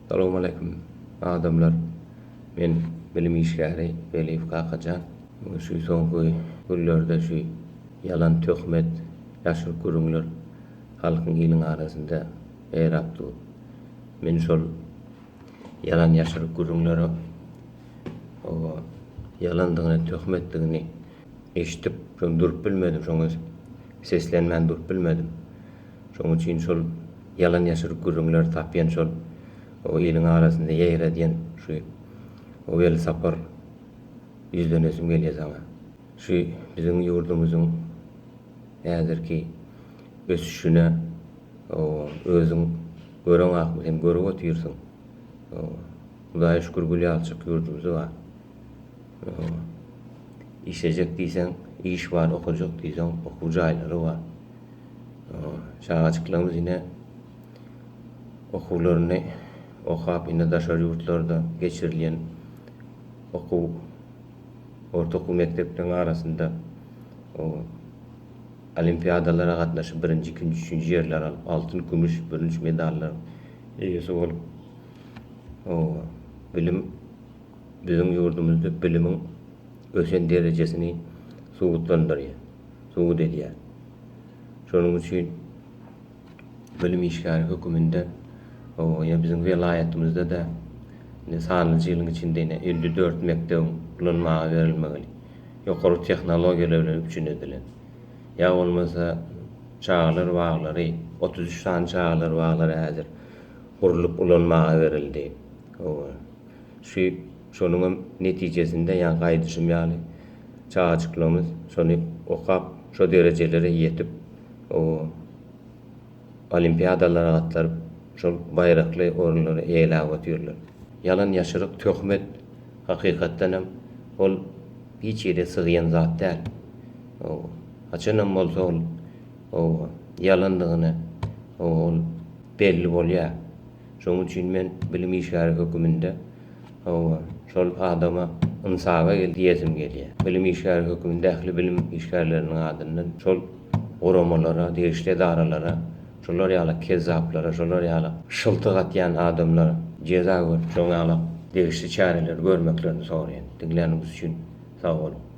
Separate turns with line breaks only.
Assalamu alaykum adamlar. Men bilim işgäri Belif Kakajan. Şu soňky günlerde şu yalan töhmet, ýaşyr gürüňler halkyň ýylyň arasynda eýrapdy. Men şol yalan ýaşyr gürüňlere o yalandygyny, töhmetdigini eşitip, şonu durup bilmedim, şoňa seslenmän durup bilmedim. Şoň üçin şol yalan ýaşyr gürüňler tapýan şol o ýylyň arasynda ýeýrediýän şu o wel sapar ýüzlenesim gelýär sana. Şu biziň ýurdumyzyň häzirki ösüşine o özüň göreň akmy hem görüp otyrsyň. Hudaýa şükür gülýärçyk ýurdumyzy bar. İşejek diýsen iş bar, okujak diýsen okuw jaýlary bar. Şahaçyklarymyz ýine okuwlaryny okap ine daşary ýurtlarda geçirilýän okuw orta okuw mekdepleriniň arasynda o olimpiadalara gatnaşyp 1-nji, 2-nji, 3-nji ýerler alyp, altyn, gümüş, bürünç medallar egesi bolup o bilim biziň ýurdumyzda bilimiň ösen derejesini subutlandyrýar, subut edýär. Şonuň üçin bilim işgäri höküminde o ýa biziň welaýatymyzda da sanlyjy ýylyň içinde 54 mektep bulanmaga berilmegeli. Ýokary tehnologiýalar bilen üçinedilen. Ya bolmasa çağlar baglary, 33 san çağlar baglary häzir gurulup ulanmaga berildi. Şonuň netijesinde ýa gaýdyşym ýaly çağçyklarymyz şonu okap, şo derejelere ýetip o olimpiadalara gatnaşyp şol baýrakly orunlary eýläp otyrlar. Yalan ýaşyryk töhmet hakykatdan hem ol hiç ýere sygýan zat däl. Açanam bolsa ol yalandygyny ol belli bolýar. Şoň üçin men bilim işgäri höküminde şol adama ynsafa diýesim gelýär. Bilim işgäri höküminde ähli bilim işgärleriniň adyndan şol goramalara, degişli daralara, şolar ýaly kezzaplara, şolar ýaly şyltyk atýan adamlara jeza gör, şoňa degişli çäreler görmeklerini soraýan. Diňleriniz üçin sag bolun.